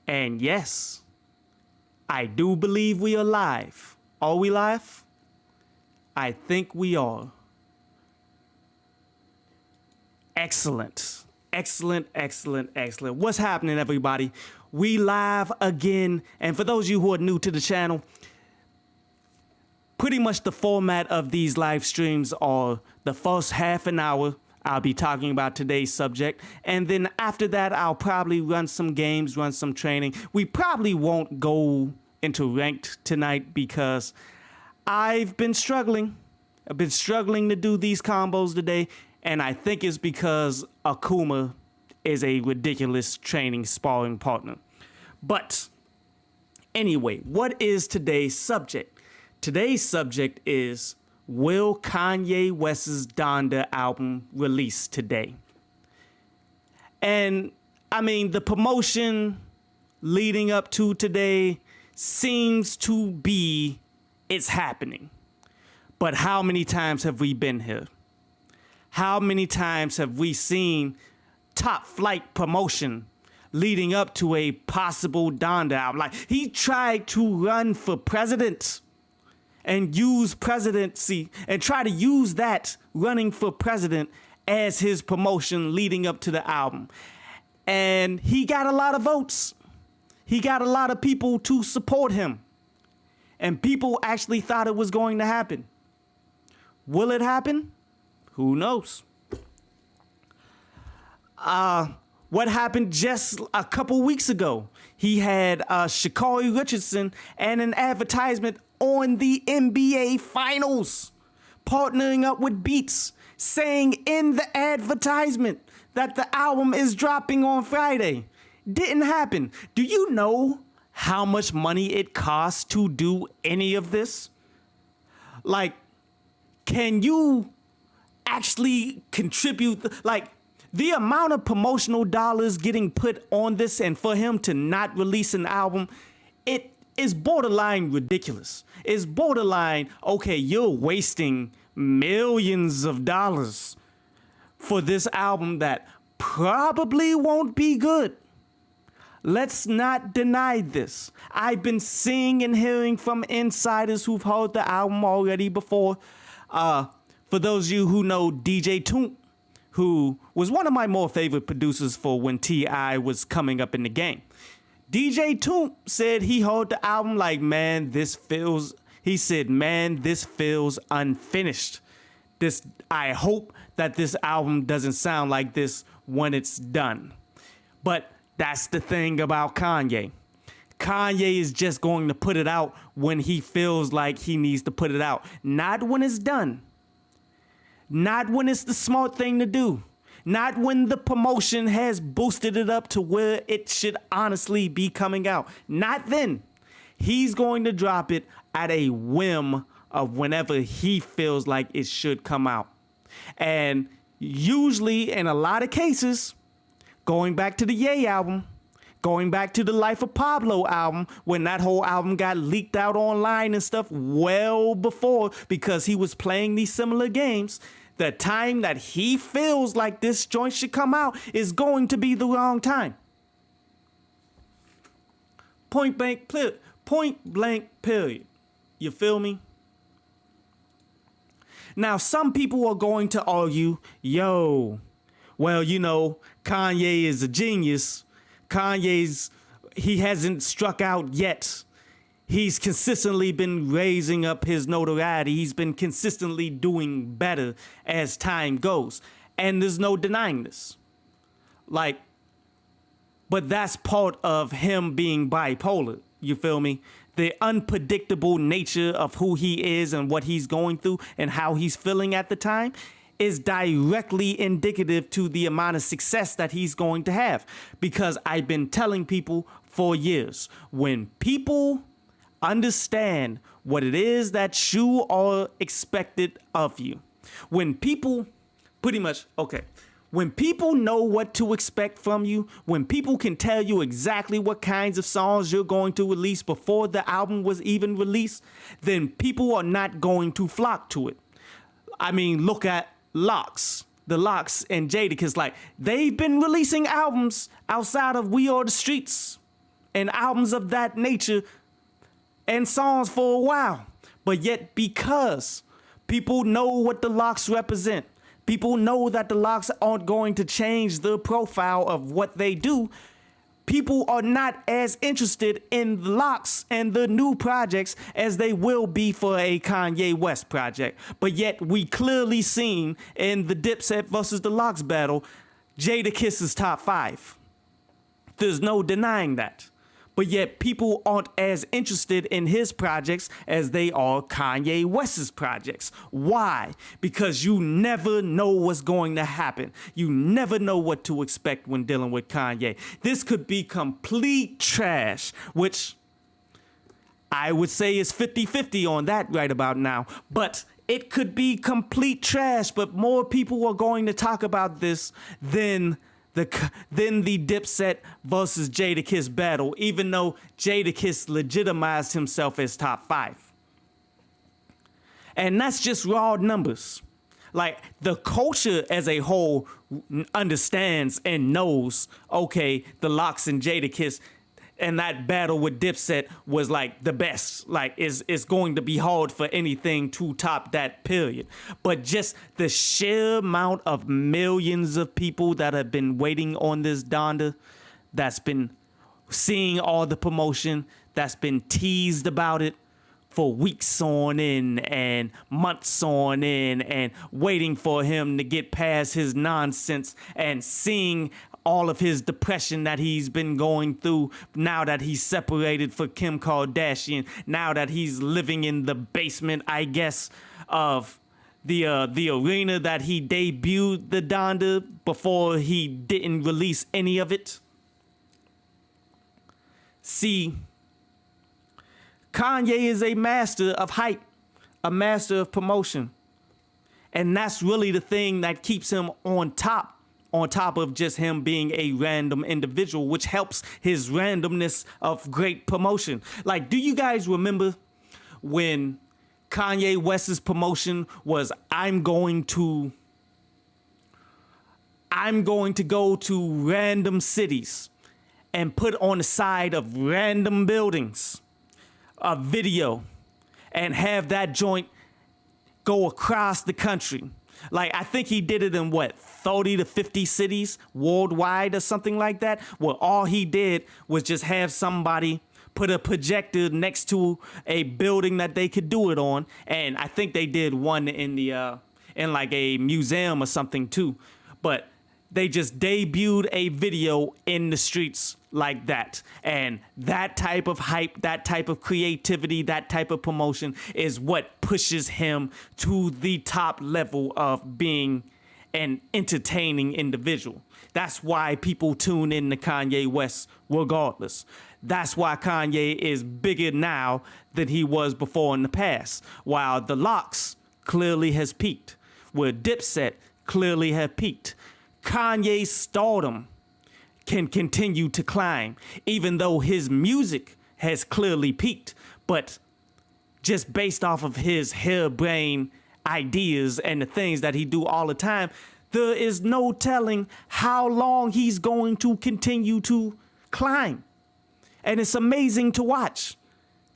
And yes, I do believe we are live. Are we live? I think we are. Excellent. Excellent, excellent, excellent. What's happening, everybody? We live again. And for those of you who are new to the channel, pretty much the format of these live streams are the first half an hour. I'll be talking about today's subject. And then after that, I'll probably run some games, run some training. We probably won't go into ranked tonight because I've been struggling. I've been struggling to do these combos today. And I think it's because Akuma is a ridiculous training sparring partner. But anyway, what is today's subject? Today's subject is, will Kanye West's Donda album release today? And I mean, the promotion leading up to today seems to be it's happening. But how many times have we been here? How many times have we seen top flight promotion leading up to a possible Donda album? Like, he tried to run for president and use presidency and try to use that running for president as his promotion leading up to the album. And he got a lot of votes. He got a lot of people to support him. And people actually thought it was going to happen. Will it happen? Who knows? What happened just a couple weeks ago? He had Sha'Carri Richardson and an advertisement on the NBA Finals, partnering up with Beats, saying in the advertisement that the album is dropping on Friday. Didn't happen. Do you know how much money it costs to do any of this? Like, can you actually contribute? Like, the amount of promotional dollars getting put on this and for him to not release an album, it is borderline ridiculous. It's borderline, okay, you're wasting millions of dollars for this album that probably won't be good. Let's not deny this. I've been seeing and hearing from insiders who've heard the album already before. For those of you who know DJ Toomp, who was one of my more favorite producers for when T.I. was coming up in the game. DJ Toomp said he heard the album like, man, this feels unfinished. I hope that this album doesn't sound like this when it's done. But that's the thing about Kanye. Kanye is just going to put it out when he feels like he needs to put it out. Not when it's done. Not when it's the smart thing to do. Not when the promotion has boosted it up to where it should honestly be coming out. Not then. He's going to drop it at a whim of whenever he feels like it should come out. And usually, in a lot of cases, going back to the Ye album, going back to the Life of Pablo album, when that whole album got leaked out online and stuff well before, because he was playing these similar games, the time that he feels like this joint should come out is going to be the wrong time. Point blank period. You feel me? Now, some people are going to argue, yo, well, you know, Kanye is a genius. He hasn't struck out yet. He's consistently been raising up his notoriety. He's been consistently doing better as time goes. And there's no denying this. Like, but that's part of him being bipolar. You feel me? The unpredictable nature of who he is and what he's going through and how he's feeling at the time is directly indicative to the amount of success that he's going to have. Because I've been telling people for years, when people understand what it is that you are expected of you, when people when people know what to expect from you, when people can tell you exactly what kinds of songs you're going to release before the album was even released, then people are not going to flock to it. I mean, look at the Locks and Jadakiss. Like, they've been releasing albums outside of We Are the Streets and albums of that nature and songs for a while. But yet, because people know what the Lox represent, people know that the Lox aren't going to change the profile of what they do, people are not as interested in the Lox and the new projects as they will be for a Kanye West project. But yet we clearly seen in the Dipset versus the Lox battle, Jadakiss is top 5. There's no denying that. But yet people aren't as interested in his projects as they are Kanye West's projects. Why? Because you never know what's going to happen. You never know what to expect when dealing with Kanye. This could be complete trash, which I would say is 50-50 on that right about now. But it could be complete trash, but more people are going to talk about this than the Dipset versus Jadakiss battle, even though Jadakiss legitimized himself as top 5. And that's just raw numbers. Like, the culture as a whole understands and knows, okay, the Lox and Jadakiss and that battle with Dipset was like the best. Like, it's going to be hard for anything to top that, period. But just the sheer amount of millions of people that have been waiting on this Donda, that's been seeing all the promotion, that's been teased about it for weeks on end and months on end, and waiting for him to get past his nonsense and seeing all of his depression that he's been going through now that he's separated from Kim Kardashian, now that he's living in the basement, I guess, of the arena that he debuted the Donda before he didn't release any of it. See, Kanye is a master of hype, a master of promotion. And that's really the thing that keeps him on top of just him being a random individual, which helps his randomness of great promotion. Like, do you guys remember when Kanye West's promotion was, I'm going to go to random cities and put on the side of random buildings a video and have that joint go across the country? Like, I think he did it in 30 to 50 cities worldwide or something like that, where all he did was just have somebody put a projector next to a building that they could do it on. And I think they did one in like a museum or something too. But they just debuted a video in the streets like that. And that type of hype, that type of creativity, that type of promotion is what pushes him to the top level of being an entertaining individual. That's why people tune in to Kanye West regardless. That's why Kanye is bigger now than he was before in the past. While the Lox clearly has peaked, where Dipset clearly have peaked, Kanye's stardom can continue to climb, even though his music has clearly peaked. But just based off of his harebrained ideas and the things that he do all the time, there is no telling how long he's going to continue to climb. And it's amazing to watch.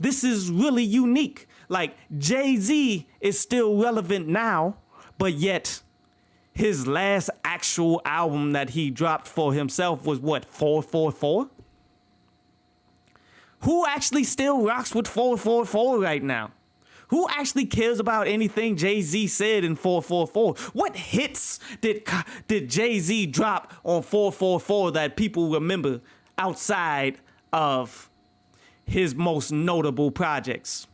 This is really unique. Like, Jay-Z is still relevant now, but yet his last actual album that he dropped for himself was 444? Who actually still rocks with 444 right now? Who actually cares about anything Jay-Z said in 444? What hits did Jay-Z drop on 444 that people remember outside of his most notable projects?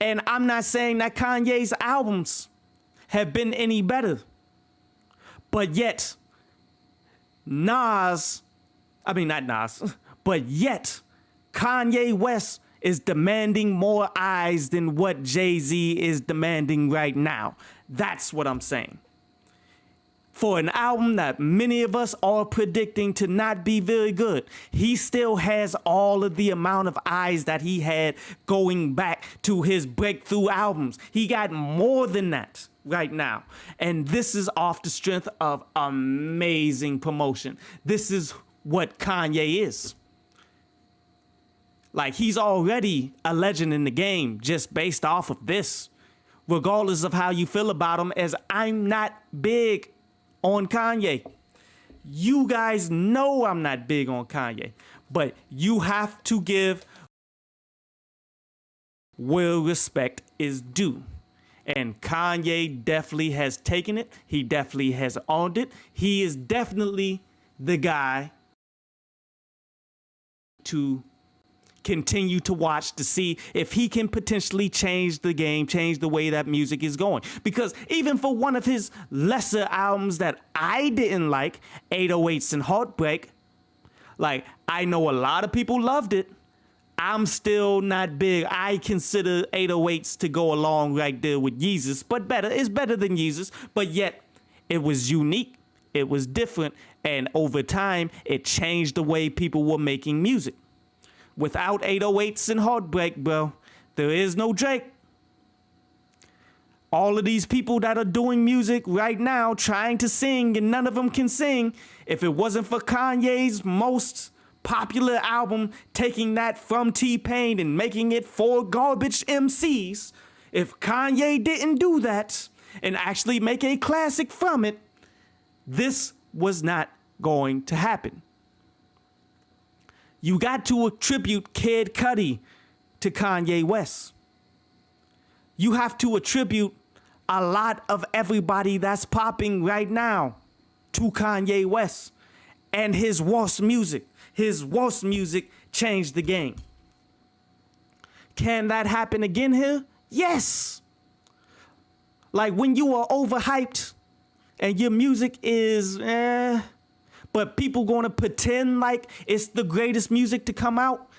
And I'm not saying that Kanye's albums have been any better, but yet not Nas, but yet Kanye West is demanding more eyes than what Jay-Z is demanding right now. That's what I'm saying. For an album that many of us are predicting to not be very good, he still has all of the amount of eyes that he had going back to his breakthrough albums. He got more than that right now. And this is off the strength of amazing promotion. This is what Kanye is. Like, he's already a legend in the game just based off of this, regardless of how you feel about him, as I'm not big on Kanye. You guys know I'm not big on Kanye, but you have to give where respect is due. And Kanye definitely has taken it. He definitely has owned it. He is definitely the guy to continue to watch to see if he can potentially change the game, change the way that music is going. Because even for one of his lesser albums that I didn't like, 808s and Heartbreak, like, I know a lot of people loved it. I'm still not big. I consider 808s to go along right there with Yeezus, but better. It's better than Yeezus, but yet it was unique. It was different. And over time, it changed the way people were making music. Without 808s and Heartbreak, bro, there is no Drake. All of these people that are doing music right now, trying to sing, and none of them can sing. If it wasn't for Kanye's most popular album, taking that from T-Pain and making it for garbage MCs, if Kanye didn't do that and actually make a classic from it, this was not going to happen. You got to attribute Kid Cudi to Kanye West. You have to attribute a lot of everybody that's popping right now to Kanye West and his worst music. His worst music changed the game. Can that happen again here? Yes. Like, when you are overhyped and your music is but people gonna pretend like it's the greatest music to come out,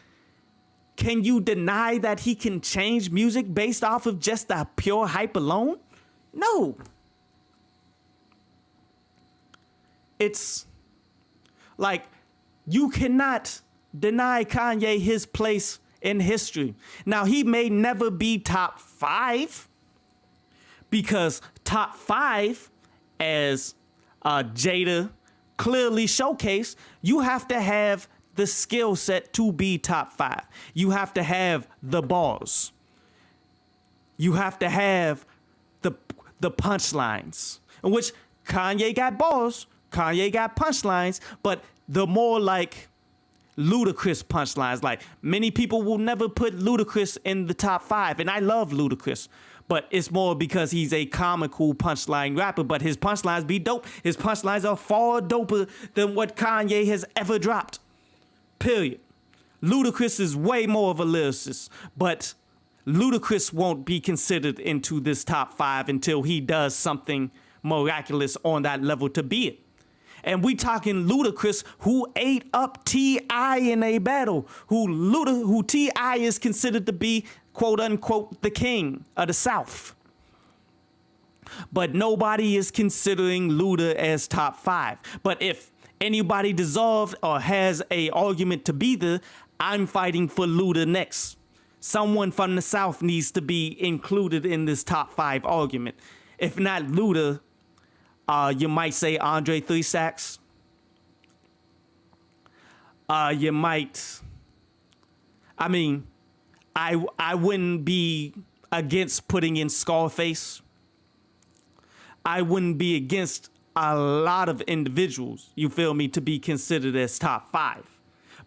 can you deny that he can change music based off of just the pure hype alone? No. It's like, you cannot deny Kanye his place in history. Now, he may never be top 5, because top 5, as Jada clearly showcased, you have to have the skill set to be top 5. You have to have the bars. You have to have the punchlines, in which Kanye got bars, Kanye got punchlines, but the more like ludicrous punchlines. Like, many people will never put Ludacris in the top 5, and I love Ludacris, but it's more because he's a comical punchline rapper, but his punchlines be dope. His punchlines are far doper than what Kanye has ever dropped. Period. Ludacris is way more of a lyricist, but Ludacris won't be considered into this top 5 until he does something miraculous on that level to be it. And we talking Ludacris, who ate up T.I. in a battle, who T.I. is considered to be, quote unquote, the king of the South. But nobody is considering Luda as top 5. But if anybody deserves or has a argument to be there, I'm fighting for Luda next. Someone from the South needs to be included in this top 5 argument. If not Luda, you might say Andre 3 Sacks. You might, I mean, I wouldn't be against putting in Scarface. I wouldn't be against a lot of individuals, you feel me, to be considered as top 5.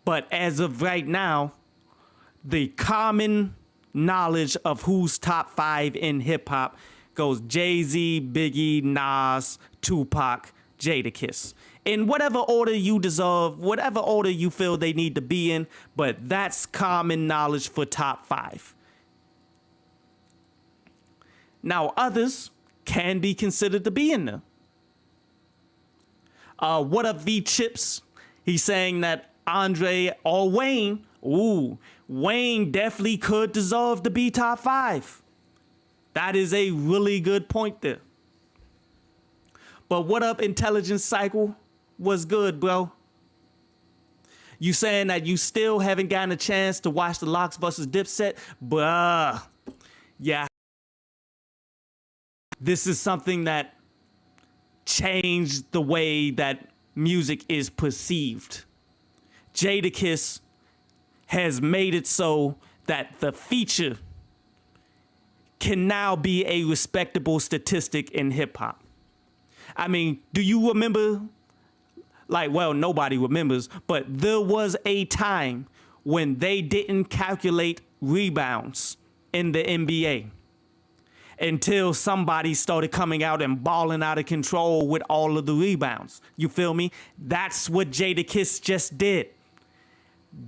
But as of right now, the common knowledge of who's top 5 in hip hop goes Jay-Z, Biggie, Nas, Tupac, Jadakiss. In whatever order you deserve, whatever order you feel they need to be in, but that's common knowledge for top 5. Now, others can be considered to be in there. What up, V Chips? He's saying that Andre or Wayne, Wayne definitely could deserve to be top 5. That is a really good point there. But what up, Intelligence Cycle? What's good, bro? You saying that you still haven't gotten a chance to watch the Locks vs. Dipset? Bruh. Yeah. This is something that changed the way that music is perceived Jadakiss has made it so that the feature can now be a respectable statistic in hip hop. I mean, do you remember? Like, well, nobody remembers, but there was a time when they didn't calculate rebounds in the NBA until somebody started coming out and balling out of control with all of the rebounds. You feel me? That's what Jadakiss just did.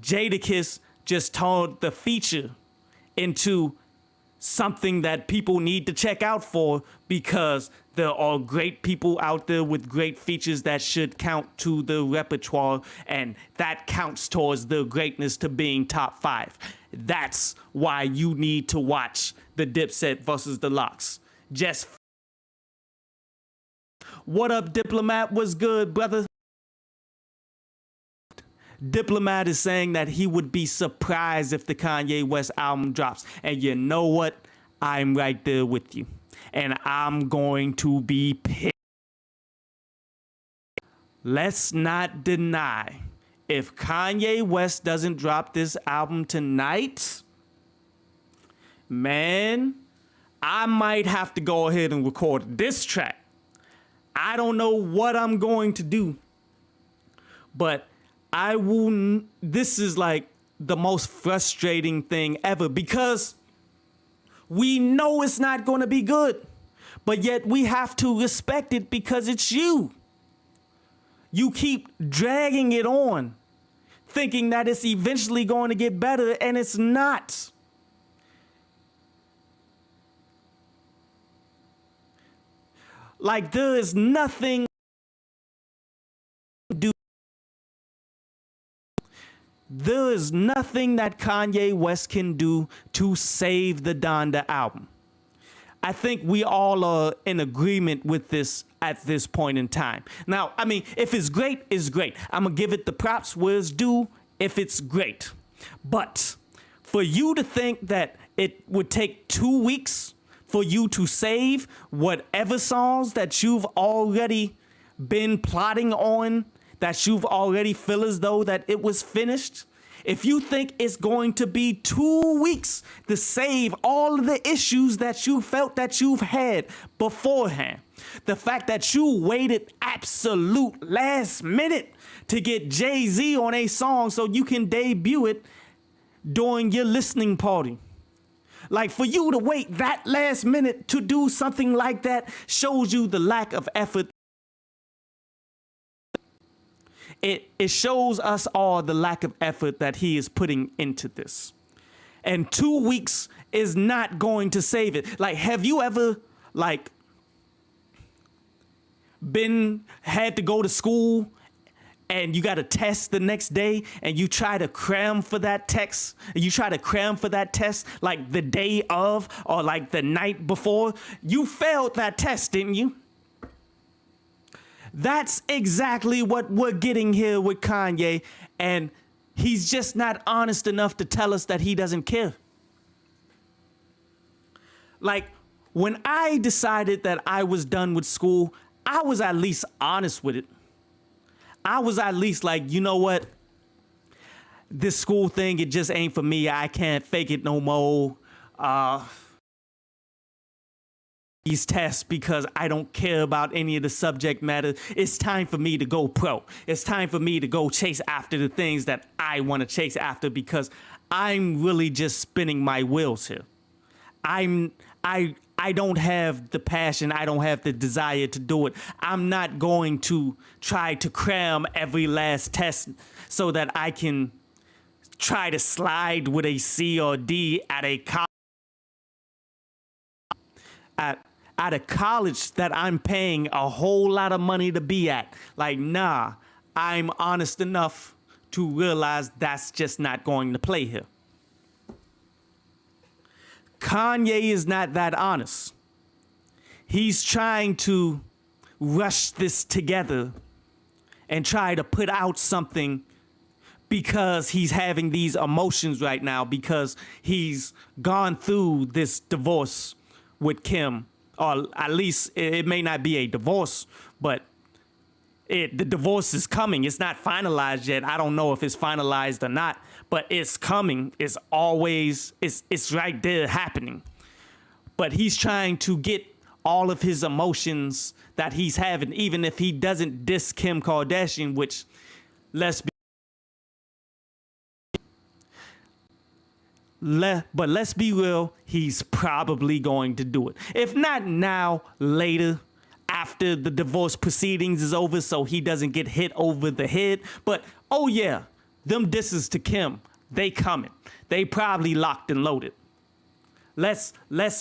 Jadakiss just turned the feature into something that people need to check out for, because there are great people out there with great features that should count to the repertoire, and that counts towards their greatness to being top 5. That's why you need to watch the Dipset versus the Lox. Just what up, Diplomat? Was good, brother? Diplomat is saying that he would be surprised if the Kanye West album drops. And you know what? I'm right there with you. And I'm going to be pissed. Let's not deny, if Kanye West doesn't drop this album tonight, man, I might have to go ahead and record this track. I don't know what I'm going to do, but I will. This is like the most frustrating thing ever, because we know it's not going to be good, but yet we have to respect it because it's you. You keep dragging it on, thinking that it's eventually going to get better, and it's not. Like, there is nothing There is nothing that Kanye West can do to save the Donda album. I think we all are in agreement with this at this point in time. Now, I mean, if it's great, it's great. I'm going to give it the props where it's due if it's great. But for you to think that it would take 2 weeks for you to save whatever songs that you've already been plotting on, that you've already feel as though that it was finished, if you think it's going to be 2 weeks to save all of the issues that you felt that you've had beforehand, the fact that you waited absolute last minute to get Jay-Z on a song so you can debut it during your listening party. Like, for you to wait that last minute to do something like that shows you the lack of effort. It shows us all the lack of effort that he is putting into this. And 2 weeks is not going to save it. Like, have you ever, like, had to go to school and you got a test the next day and you try to cram for that test, like the day of or like the night before? You failed that test, didn't you? That's exactly what we're getting here with Kanye, and he's just not honest enough to tell us that he doesn't care. Like, when I decided that I was done with school, I was at least honest with it. I was at least like, you know what? This school thing, it just ain't for me. I can't fake it no more. These tests, because I don't care about any of the subject matter. It's time for me to go pro. It's time for me to go chase after the things that I want to chase after, because I'm really just spinning my wheels here. I don't have the passion. I don't have the desire to do it. I'm not going to try to cram every last test so that I can try to slide with a C or D at a college. At a college that I'm paying a whole lot of money to be at. Like, nah, I'm honest enough to realize that's just not going to play here. Kanye is not that honest. He's trying to rush this together and try to put out something because he's having these emotions right now, because he's gone through this divorce with Kim. Or at least it may not be a divorce, but The divorce is coming. It's not finalized yet. I don't know if it's finalized or not, but it's coming. It's right there happening. But he's trying to get all of his emotions that he's having, even if he doesn't diss Kim Kardashian, which let's be real, he's probably going to do it. If not now, later, after the divorce proceedings is over, so he doesn't get hit over the head. But oh yeah, them disses to Kim, they coming. They probably locked and loaded. Let's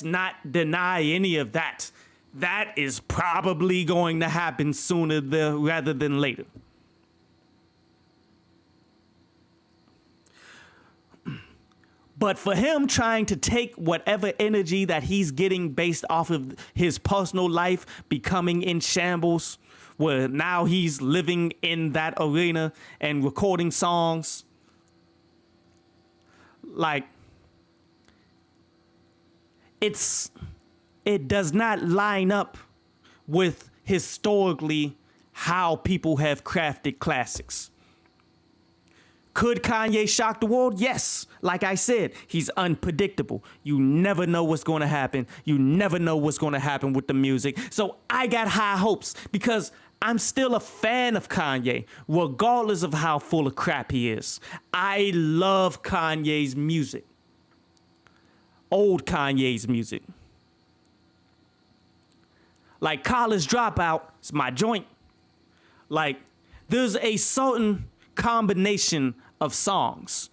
not deny any of that. That is probably going to happen sooner rather than later. But for him trying to take whatever energy that he's getting based off of his personal life becoming in shambles, where now he's living in that arena and recording songs, like, it does not line up with historically how people have crafted classics. Could Kanye shock the world? Yes. Like I said, he's unpredictable. You never know what's going to happen. You never know what's going to happen with the music. So I got high hopes because I'm still a fan of Kanye, regardless of how full of crap he is. I love Kanye's music. Old Kanye's music. Like College Dropout is my joint. Like there's a certain combination of songs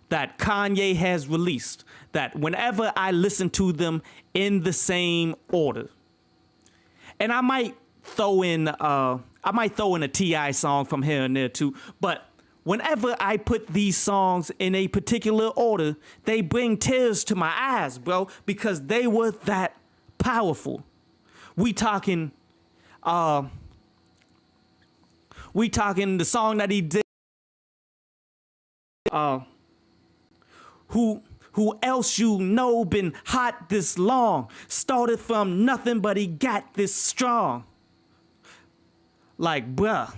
that Kanye has released that whenever I listen to them in the same order, and I might throw in a T.I. song from here and there too, but whenever I put these songs in a particular order, they bring tears to my eyes, bro, because they were that powerful. We talking the song that he did. Who else you know been hot this long? Started from nothing, but he got this strong. Like, bruh,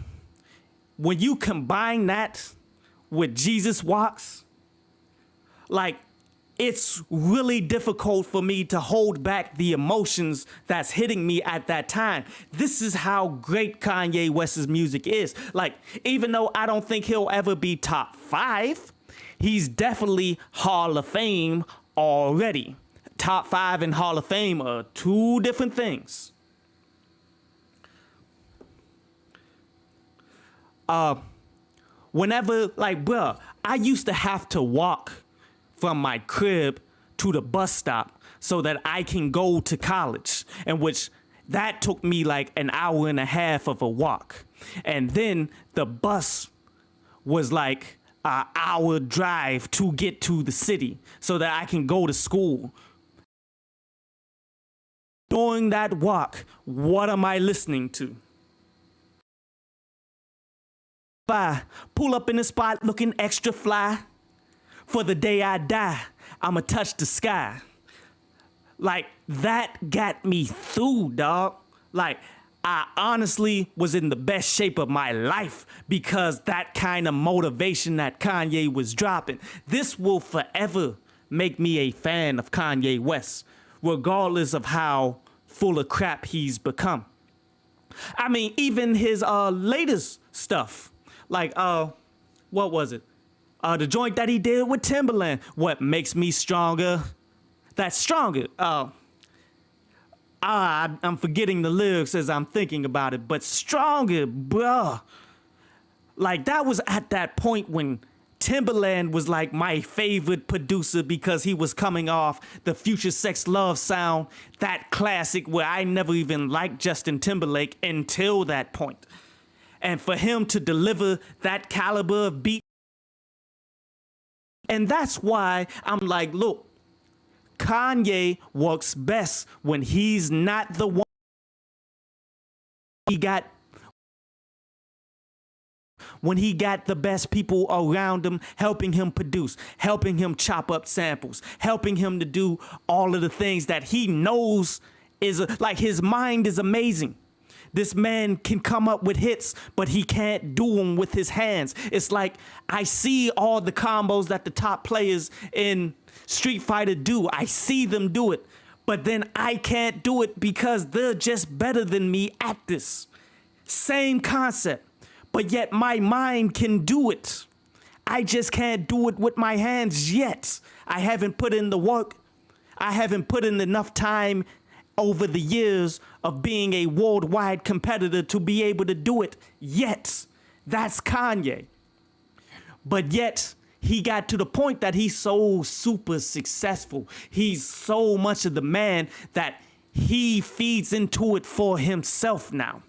when you combine that with Jesus Walks, like, it's really difficult for me to hold back the emotions that's hitting me at that time. This is how great Kanye West's music is. Like, even though I don't think he'll ever be top 5, he's definitely Hall of Fame already. Top 5 and Hall of Fame are two different things. Whenever, like, bruh, I used to have to walk from my crib to the bus stop so that I can go to college, in which that took me like an hour and a half of a walk. And then the bus was like an hour drive to get to the city so that I can go to school. During that walk, what am I listening to? Pull up in the spot looking extra fly. For the day I die, I'ma touch the sky. Like, that got me through, dog. Like, I honestly was in the best shape of my life because that kind of motivation that Kanye was dropping. This will forever make me a fan of Kanye West, regardless of how full of crap he's become. I mean, even his latest stuff, like, what was it? The joint that he did with Timberland, What Makes Me Stronger, that's Stronger. I'm forgetting the lyrics as I'm thinking about it, but Stronger, bruh. Like, that was at that point when Timberland was like my favorite producer because he was coming off the Future Sex Love sound, that classic where I never even liked Justin Timberlake until that point. And for him to deliver that caliber of beat, and that's why I'm like, look, Kanye works best when he's not the one. When he got the best people around him, helping him produce, helping him chop up samples, helping him to do all of the things that he knows is like, his mind is amazing. This man can come up with hits, but he can't do them with his hands. It's like I see all the combos that the top players in Street Fighter do. I see them do it, but then I can't do it because they're just better than me at this. Same concept, but yet my mind can do it. I just can't do it with my hands yet. I haven't put in the work. I haven't put in enough time over the years of being a worldwide competitor to be able to do it yet. That's Kanye. But yet, he got to the point that he's so super successful. He's so much of the man that he feeds into it for himself now.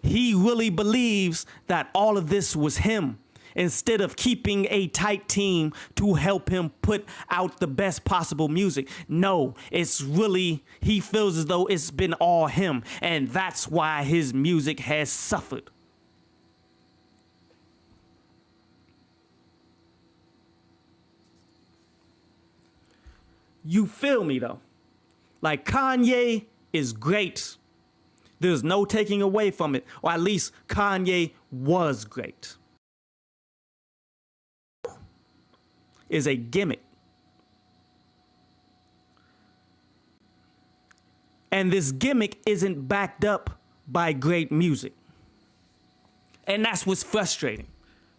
He really believes that all of this was him, instead of keeping a tight team to help him put out the best possible music. No, it's really, he feels as though it's been all him, and that's why his music has suffered. You feel me though? Like Kanye is great. There's no taking away from it, or at least Kanye was great. Is a gimmick. And this gimmick isn't backed up by great music. And that's what's frustrating.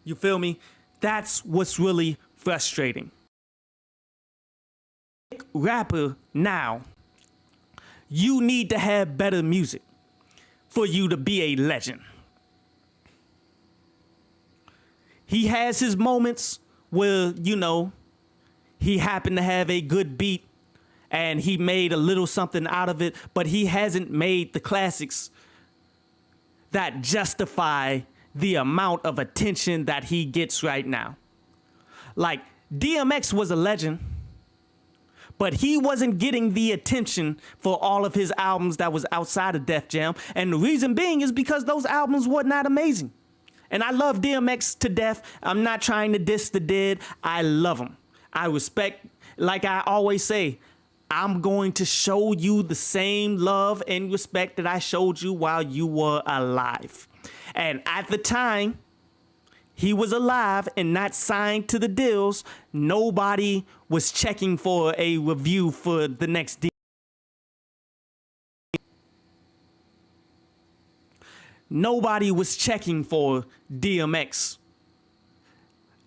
You feel me? That's what's really frustrating. Rapper now, you need to have better music for you to be a legend. He has his moments where, you know, he happened to have a good beat and he made a little something out of it, but he hasn't made the classics that justify the amount of attention that he gets right now. Like, DMX was a legend, but he wasn't getting the attention for all of his albums that was outside of Def Jam. And the reason being is because those albums were not amazing. And I love DMX to death. I'm not trying to diss the dead. I love him. I respect, like I always say, I'm going to show you the same love and respect that I showed you while you were alive. And at the time he was alive and not signed to the deals, nobody was checking for a review for the next deal. Nobody was checking for DMX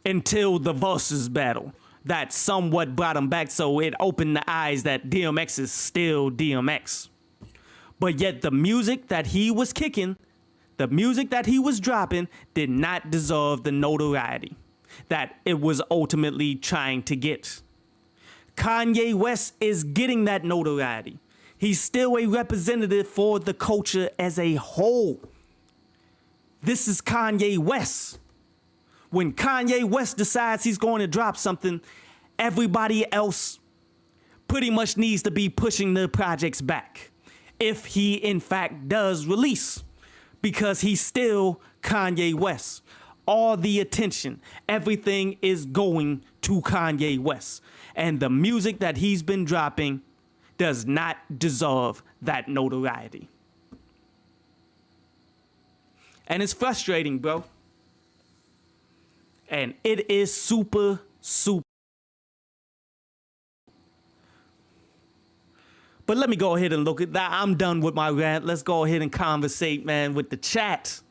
until the Versus battle that somewhat brought him back, so it opened the eyes that DMX is still DMX. But yet the music that he was kicking, the music that he was dropping, did not deserve the notoriety that it was ultimately trying to get. Kanye West is getting that notoriety. He's still a representative for the culture as a whole. This is Kanye West. When Kanye West decides he's going to drop something, everybody else pretty much needs to be pushing the projects back, if he in fact does release, because he's still Kanye West. All the attention, everything is going to Kanye West. And the music that he's been dropping does not deserve that notoriety. And it's frustrating, bro. And it is super, super. But let me go ahead and look at that. I'm done with my rant. Let's go ahead and conversate, man, with the chat.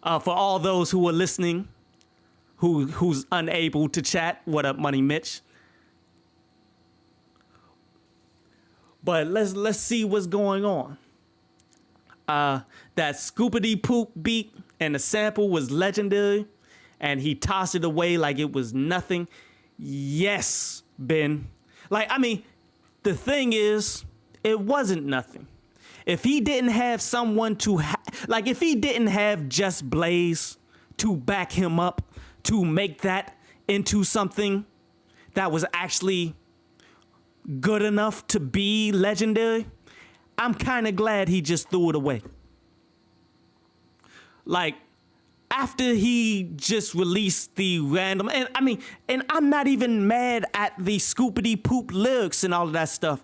For all those who are listening, who's unable to chat, what up, Money Mitch? But let's see what's going on. That Scoopity Poop beat and the sample was legendary, and he tossed it away like it was nothing. Yes, Ben. Like, I mean, the thing is, it wasn't nothing. If he didn't have someone to, like, if he didn't have Just Blaze to back him up, to make that into something that was actually good enough to be legendary, I'm kind of glad he just threw it away. Like, after he just released the random, and I mean, and I'm not even mad at the Scoopity Poop lyrics and all of that stuff,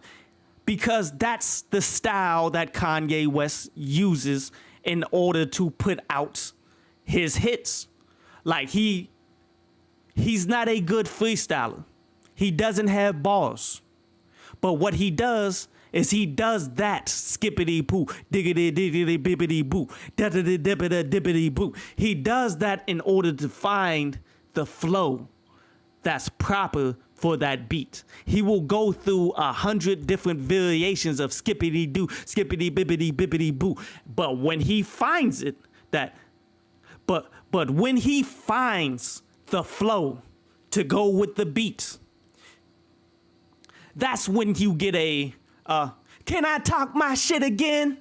because that's the style that Kanye West uses in order to put out his hits. Like he's not a good freestyler. He doesn't have bars. But what he does is he does that skippity poo, diggity diggity bibbity boo, da da da dibbida dibbity boo. He does that in order to find the flow that's proper for that beat. He will go through 100 different variations of skippity doo, skippity bibbity bibbity boo. But when he finds it, but when he finds the flow to go with the beat, that's when you get a, can I talk my shit again?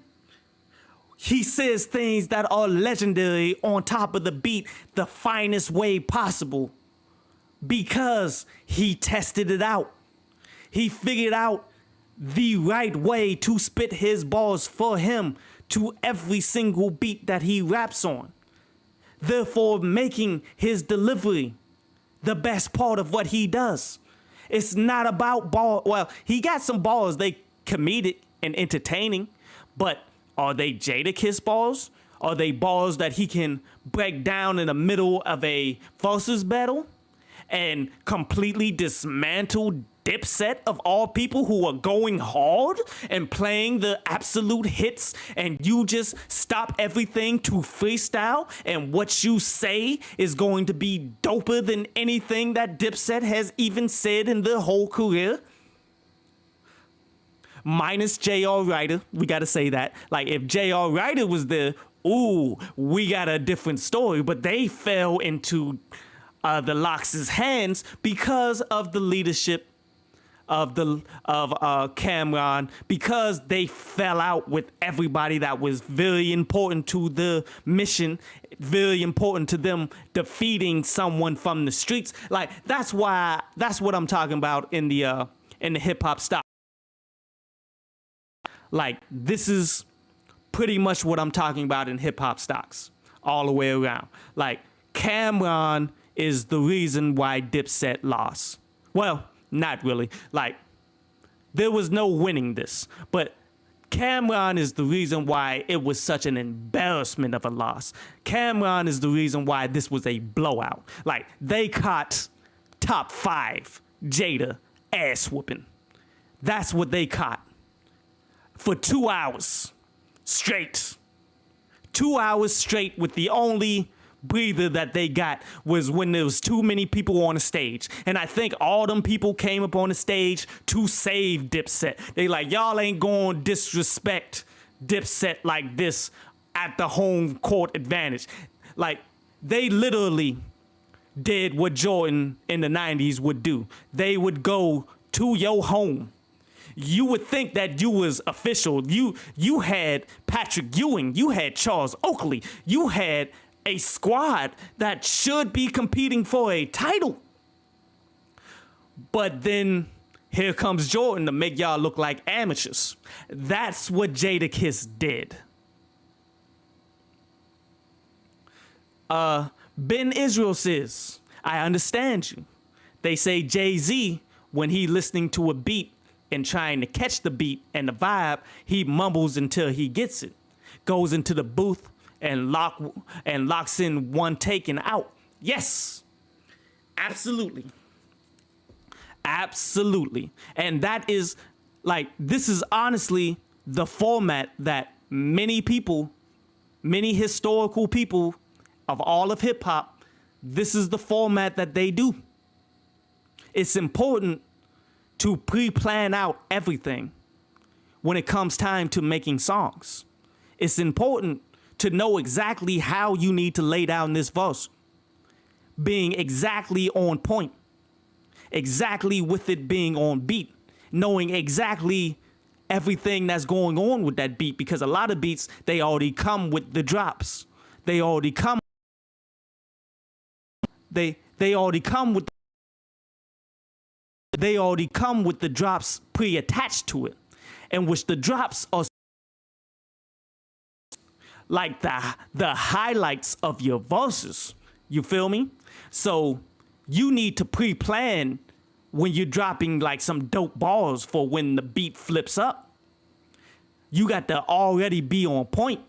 He says things that are legendary on top of the beat the finest way possible because he tested it out. He figured out the right way to spit his bars for him to every single beat that he raps on, therefore making his delivery the best part of what he does. It's not about ball. Well, he got some balls. They comedic and entertaining, but are they Jadakiss balls? Are they balls that he can break down in the middle of a versus battle and completely dismantle Dipset of all people who are going hard and playing the absolute hits, and you just stop everything to freestyle, and what you say is going to be doper than anything that Dipset has even said in their whole career? Minus J.R. Ryder, we gotta say that. Like, if J.R. Ryder was there, ooh, we got a different story, but they fell into the Lox's hands because of the leadership of Cameron, because they fell out with everybody that was very important to the mission, very important to them defeating someone from the streets. Like, that's what I'm talking about in the hip hop style. Like, this is pretty much what I'm talking about in hip hop stocks all the way around. Like, Cameron is the reason why Dipset lost. Well, not really. Like, there was no winning this, but Cameron is the reason why it was such an embarrassment of a loss. Cameron is the reason why this was a blowout. Like, they caught top 5 Jada ass whooping. That's what they caught for 2 hours straight. 2 hours straight with the only breather that they got was when there was too many people on the stage. And I think all them people came up on the stage to save Dipset. They like, y'all ain't gonna disrespect Dipset like this at the home court advantage. Like, they literally did what Jordan in the 90s would do. They would go to your home. You would think that you was official. You had Patrick Ewing. You had Charles Oakley. You had a squad that should be competing for a title. But then here comes Jordan to make y'all look like amateurs. That's what Jadakiss did. Ben Israel says, I understand you. They say Jay-Z, when he listening to a beat and trying to catch the beat and the vibe, he mumbles until he gets it. Goes into the booth and locks in one take and out. Yes, absolutely. Absolutely. And that is, like, this is honestly the format that many people, many historical people of all of hip hop, this is the format that they do. It's important to pre-plan out everything when it comes time to making songs. It's important to know exactly how you need to lay down this verse, being exactly on point, exactly with it being on beat, knowing exactly everything that's going on with that beat, because a lot of beats, they already come with the drops. They already come with the drops pre-attached to it, in which the drops are like the highlights of your verses. You feel me? So you need to pre-plan when you're dropping like some dope bars for when the beat flips up. You got to already be on point.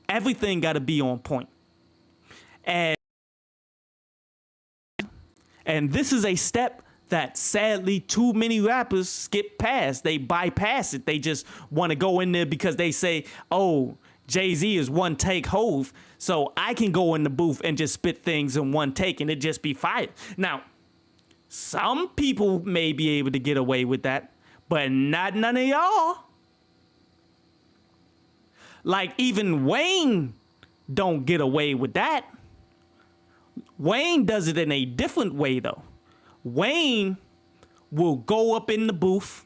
Everything got to be on point. And this is a step that sadly too many rappers skip past. They bypass it. They just want to go in there because they say, oh, Jay-Z is one take Hove, so I can go in the booth and just spit things in one take and it just be fire. Now, some people may be able to get away with that, but not none of y'all. Like even Wayne don't get away with that. Wayne does it in a different way though. Wayne will go up in the booth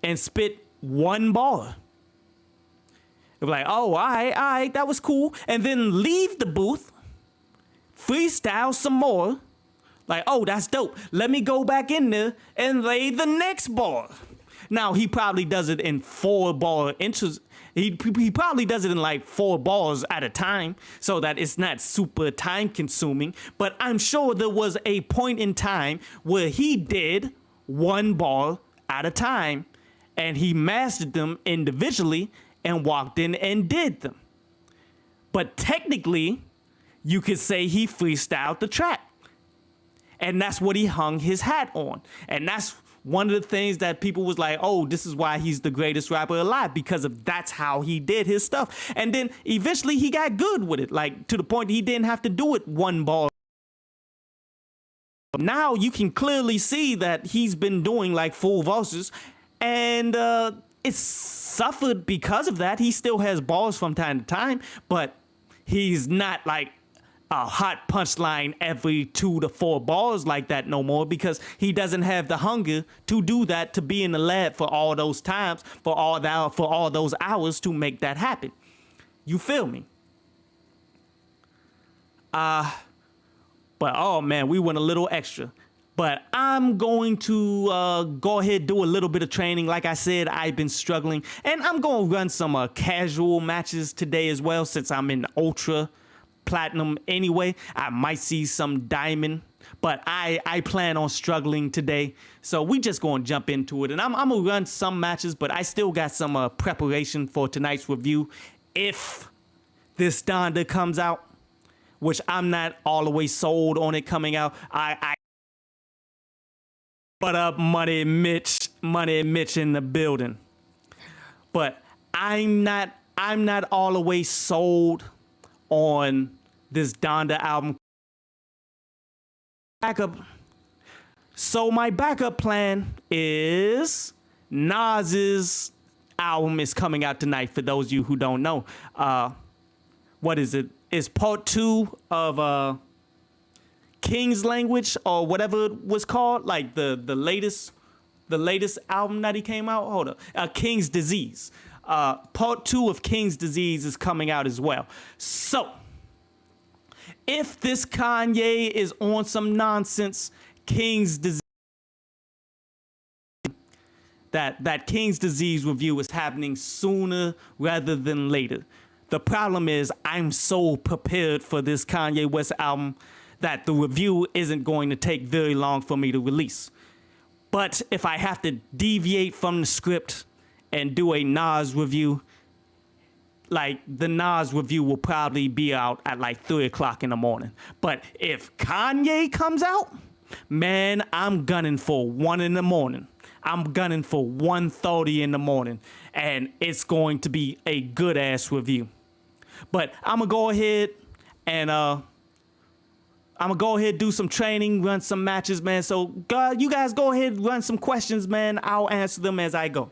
and spit one bar. It'll be like, oh, all right, that was cool. And then leave the booth, freestyle some more. Like, oh, that's dope. Let me go back in there and lay the next bar. Now, he probably does it in 4-bar inches. He probably does it in like 4 bars at a time so that it's not super time consuming. But I'm sure there was a point in time where he did 1 bar at a time and he mastered them individually and walked in and did them. But technically, you could say he freestyled the track. And that's what he hung his hat on. And that's one of the things that people was like, oh, this is why he's the greatest rapper alive, because of that's how he did his stuff. And then eventually he got good with it, like to the point he didn't have to do it 1 bar. Now you can clearly see that he's been doing like full verses, and it's suffered because of that. He still has bars from time to time, but he's not like a hot punchline every 2 to 4 bars like that no more, because he doesn't have the hunger to do that, to be in the lab for all those times, for all those hours to make that happen. You feel me? But oh man, we went a little extra. But I'm going to go ahead, do a little bit of training. Like I said, I've been struggling, and I'm going to run some casual matches today as well, since I'm in ultra platinum anyway. I might see some diamond, but I plan on struggling today, so we just gonna jump into it. And I'm gonna run some matches, but I still got some preparation for tonight's review if this Donda comes out, which I'm not all the way sold on it coming out. What up, Money Mitch in the building. But I'm not all the way sold on this Donda album. So my backup plan is Nas's album is coming out tonight, for those of you who don't know. What is it? It's part 2 of King's Language, or whatever it was called, like the latest album that he came out. Hold up, King's Disease. Part 2 of King's Disease is coming out as well. So, if this Kanye is on some nonsense, King's Disease, that King's Disease review is happening sooner rather than later. The problem is I'm so prepared for this Kanye West album that the review isn't going to take very long for me to release. But if I have to deviate from the script and do a Nas review, like the Nas review will probably be out at like 3 o'clock in the morning. But if Kanye comes out, man, I'm gunning for 1 in the morning. I'm gunning for 1:30 in the morning, and it's going to be a good ass review. But I'm gonna go ahead and do some training, run some matches, man. So you guys go ahead, run some questions, man. I'll answer them as I go.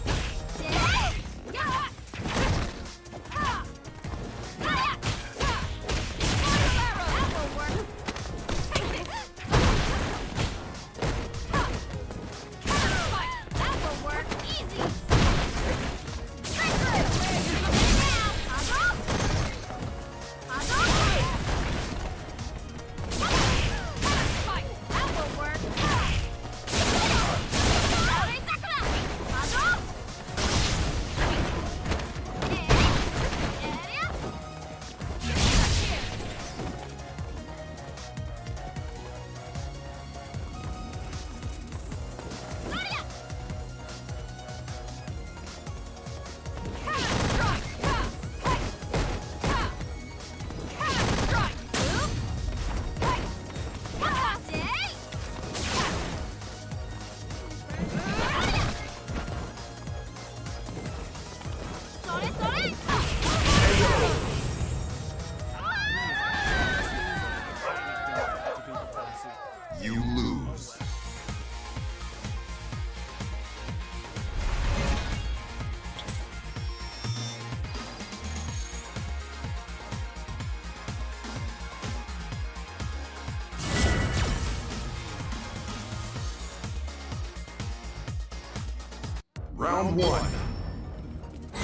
Round one.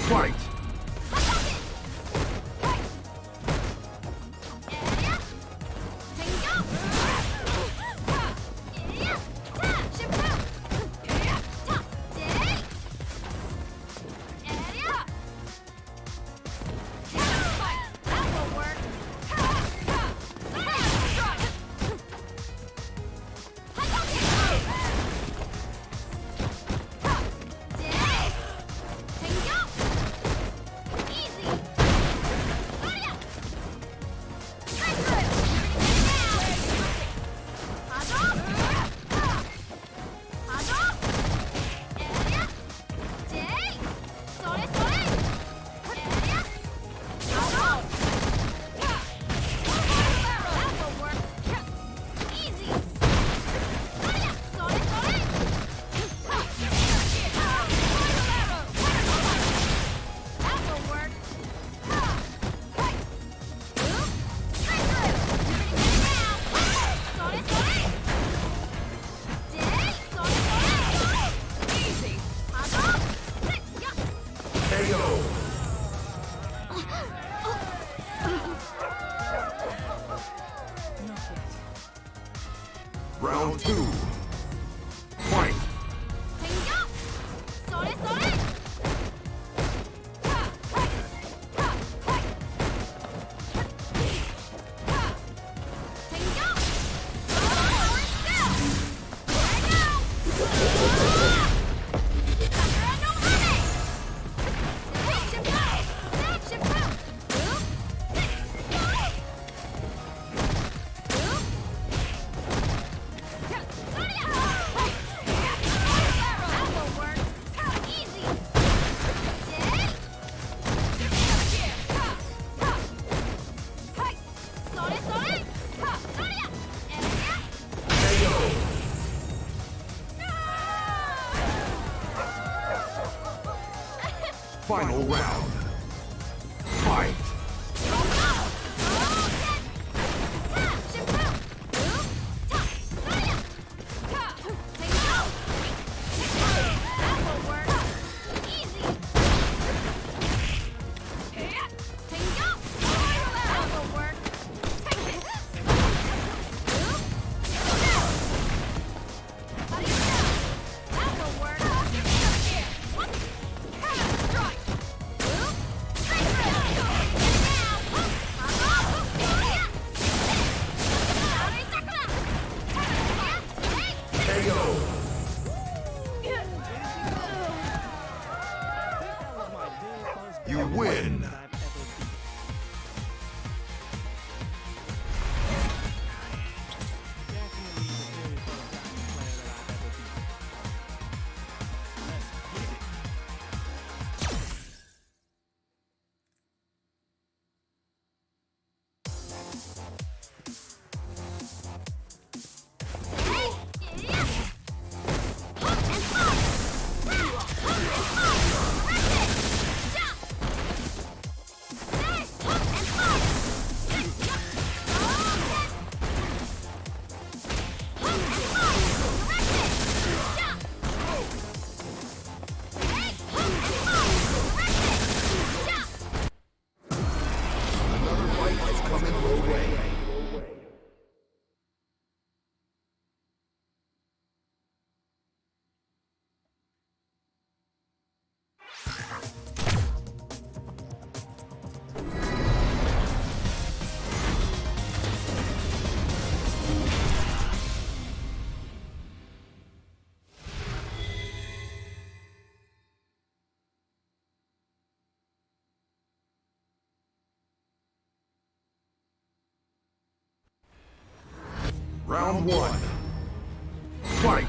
Fight! Round two. Fight! Final round. Fight! You win! Round one. Fight!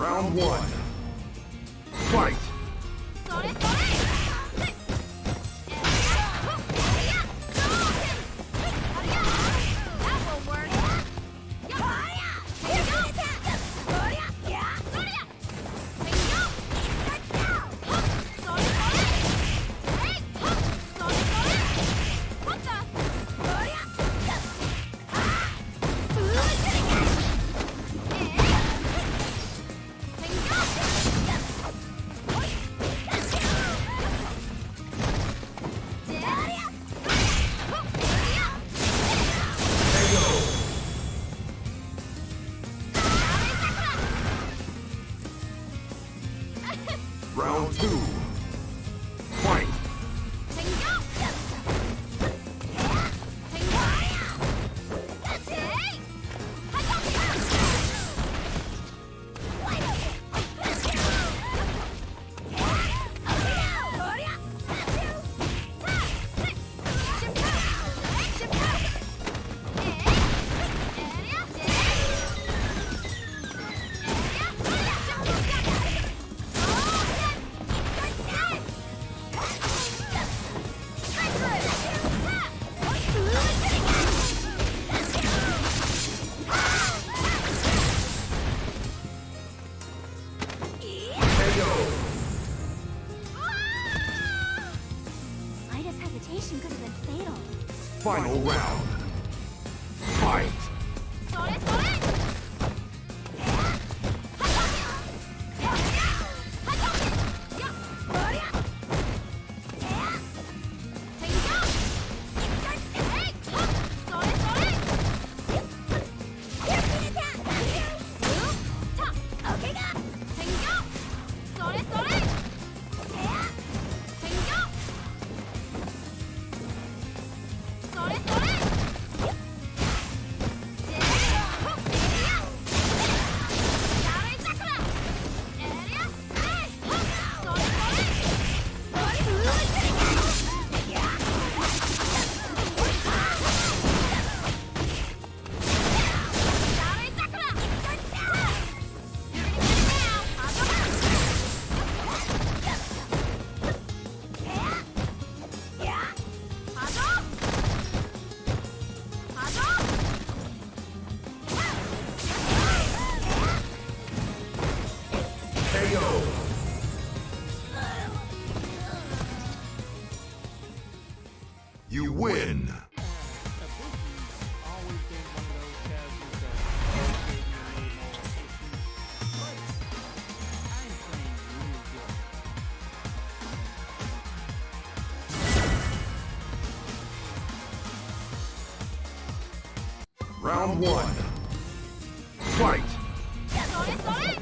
Round one. Fight! それそれThat will work. Round two. Fight! Slightest hesitation could have been fatal. Final round. Fight! それそれYou win! Round one. Fight! それそれ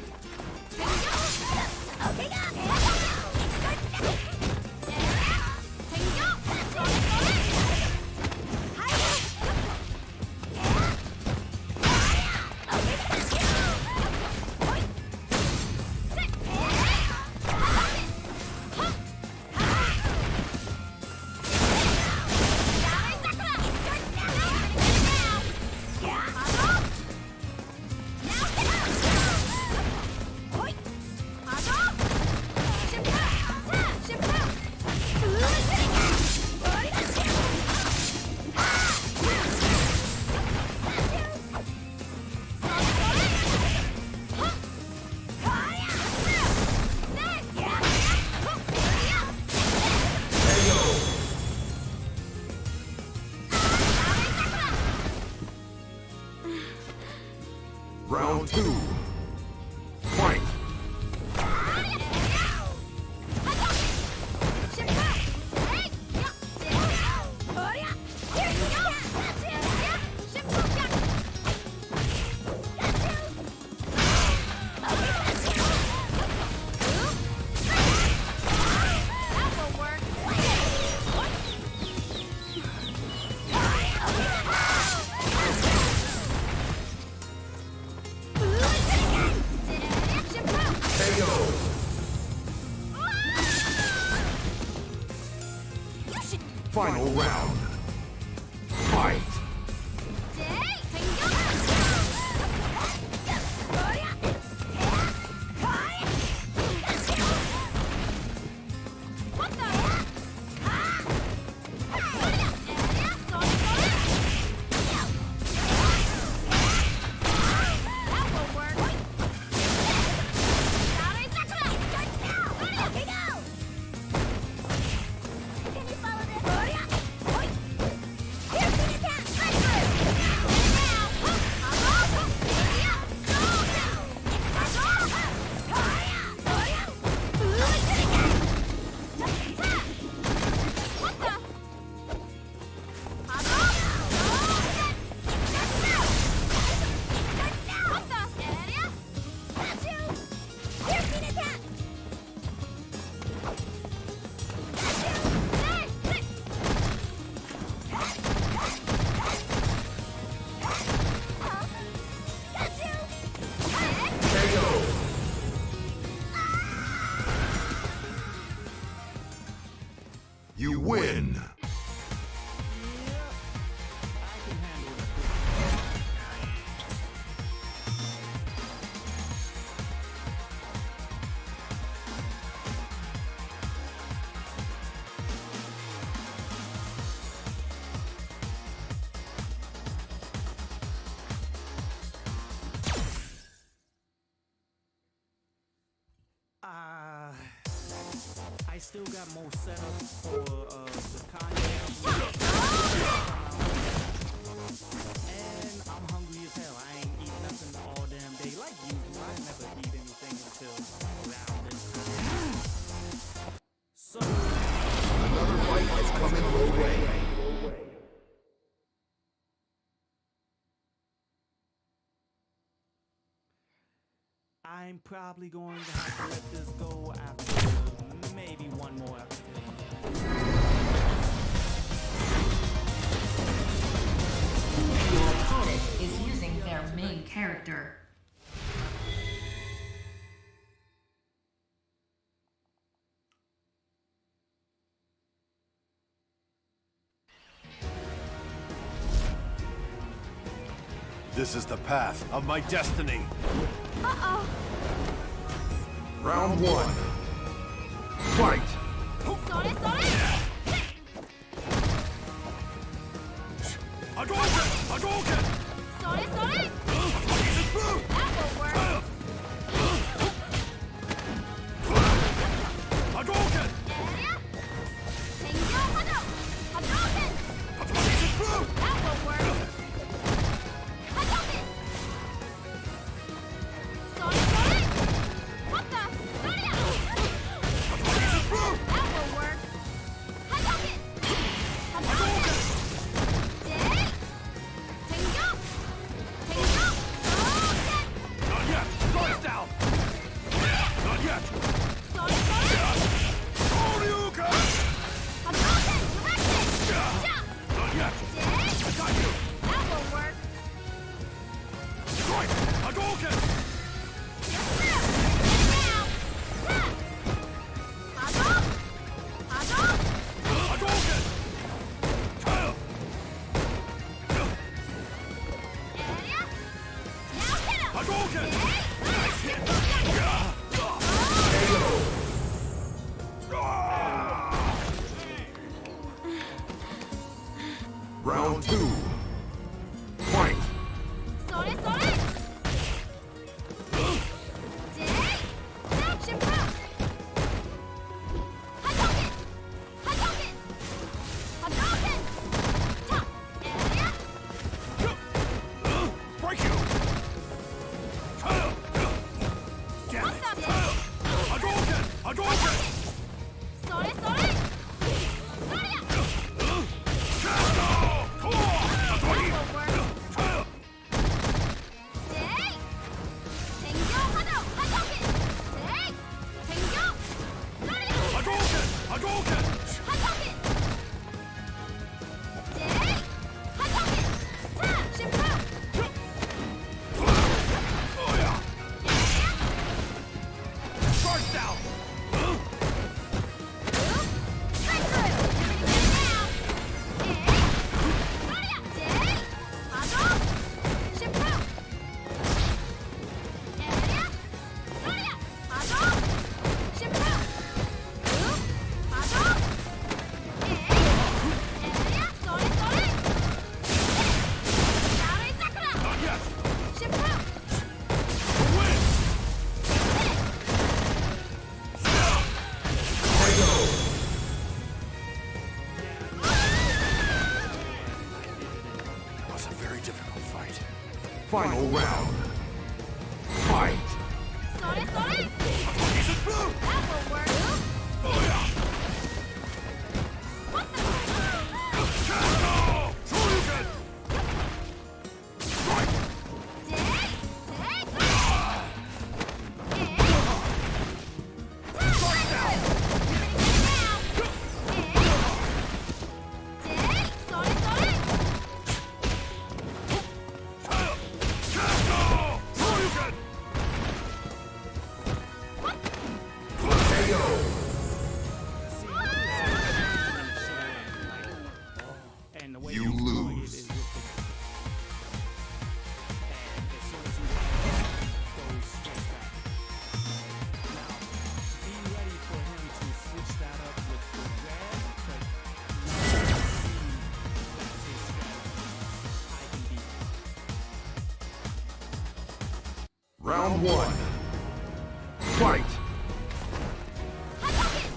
Round two. Fight! 'Final round. Fight! still got more setup for the Kanye album. And I'm hungry as hell. I ain't eat nothing all damn day like you do. I never eat anything until around this time. So Another fight is coming your way. I'm probably going to have to let this go after maybe one more episode. Your opponent is using their main character. This is the path of my destiny. Uh-oh. Round one. Fight! Sorry, sorry. Hadouken! Hadouken! Sorry, sorry. That will work. Hadouken! Area. Tengyo Hadou. Hadouken. That will work. Hadouken. Sorry, sorry. What the? Sorry. That will work. Hadouken. Hadouken. Day. Tengyo. Tengyo. Hadouken. Not yet! Guards down! Not yet! Sorry, sorry. Shoryuken! Hadouken. Directed. Jump. Not yet! Day. I got you! That will work. Strike! Hadouken! Yes, sir. Now. Tap. Hadou. Hadou. Hadouken! Area. Now hit him. Hadouken! Nice hit. Round two. Fight! Sorry, sorry. Day. Action pro. Hadouken. Hadouken. Hadouken. Top. Area. Break you! Damn What's it! up, Day? Hadouken! Hadouken! Sorry, sorry. Sorry. That will work. Day. Tengyo Hadou. Hadouken. Day. Tengyo. Sorry. Hadouken! Hadouken! Hadouken! Day! Hadouken! Tap! Shimpo! Oh yeah! Charge down! Straight through! Everything now! Day! Sorry! Day! Hadou! Shimpo! Area! Sorry! Hadou! Shimpo! Hadou! Area! Sorry, sorry! Sorry, Sakura! Not yet! Shimpo! Win! It was a very difficult fight. Final round. Fight! Sorry, sorry! He's in blue! That will work! Oh yeah! What the? Shadow! Shoryuken! Strike! Day! Day! Day! Strike down! Now! Day! Sorry, sorry! Shadow! Shoryuken! What? KO! And the way You you destroy it lose. is with and as soon as you goes straight back. Now, be ready for him to switch that up with the grab, but now you see that's his strategy. I can beat him. Round one. Fight! Hadouken!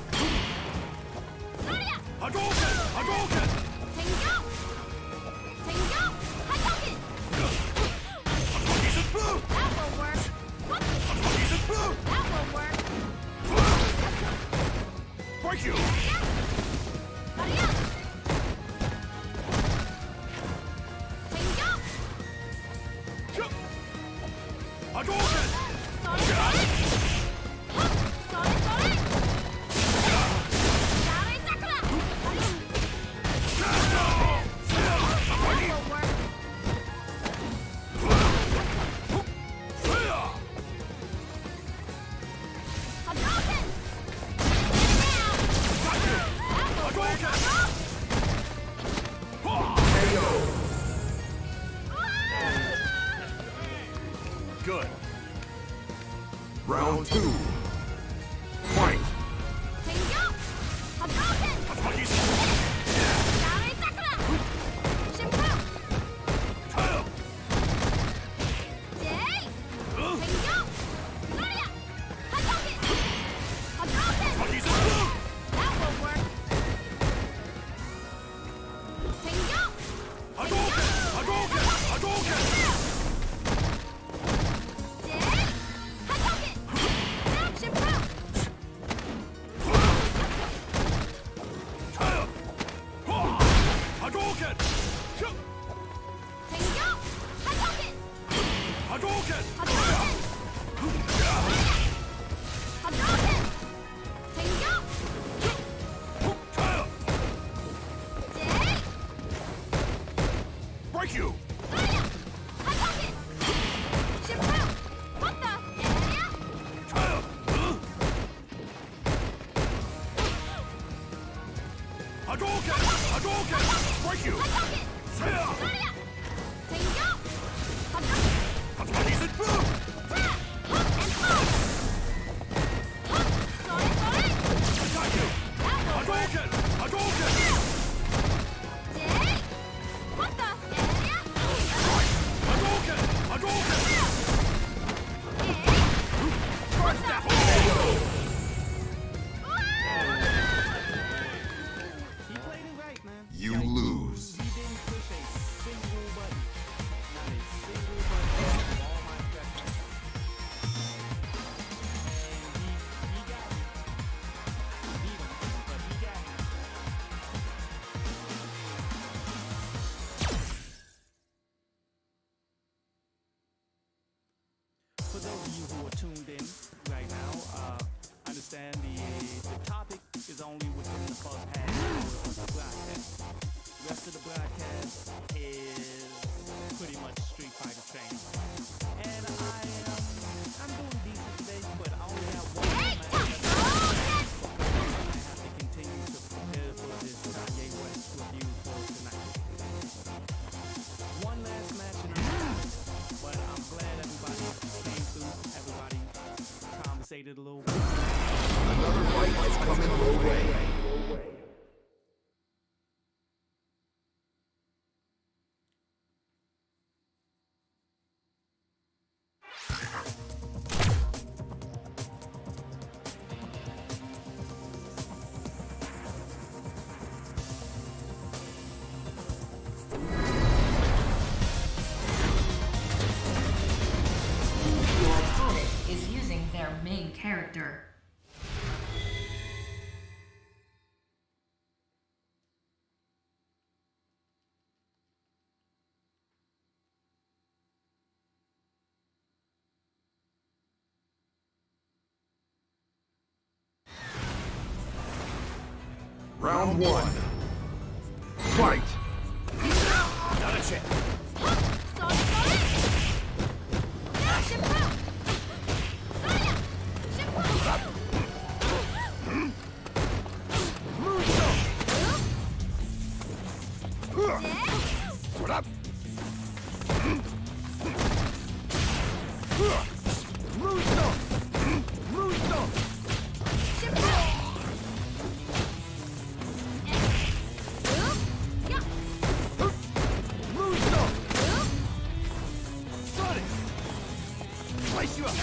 Hadouken! Good. Round 2. Fight! Break you! Hadouken! Hadouken! Break you! Hadouken! It boom! I got you! Hadouken! Hadouken! Hadouken! Hadouken! Crush that hole! He played it right, man. You lose. He didn't push a single button. Not a single button of all my instructions. And he got me. I beat him, but he got me. For those of you who are tuned in right now, understand the topic is only within the first half of the broadcast. The rest of the broadcast is pretty much Street Fighter training. And I'm doing decent today, but I only have one more match left. I have to continue to prepare for this Kanye West review for tonight. One last match and I'm out. But I'm glad everybody came through. Everybody conversated a little bit. Another fight is coming your way. Your opponent is using their main character. Round 1. Fight! Not a chance. What up? Place you up.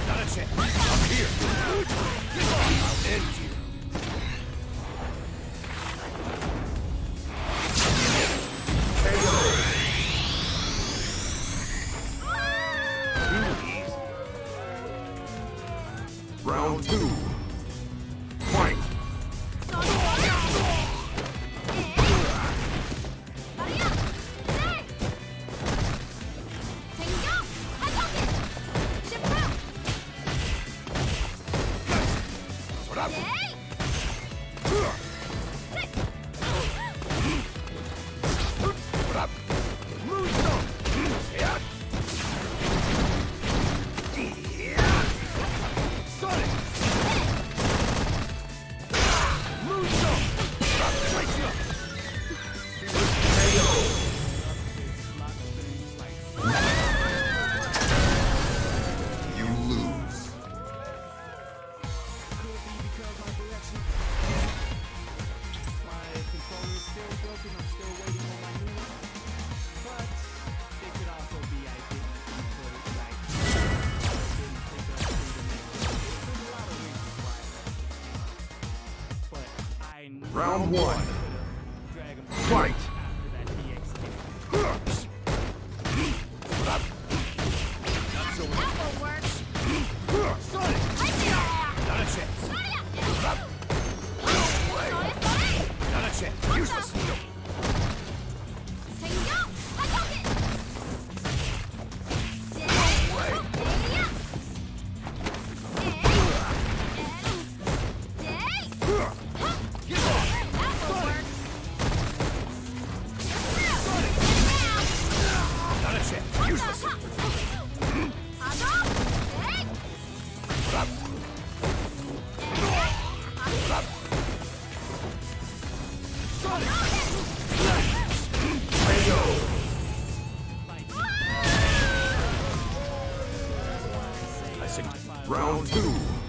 Not a chance. I'm here. I'll end you. Round 2. Fight! Round one. Fight! That will work. Not a chance. Not a chance. Useless. Not a chance. Useless. I see. Round two.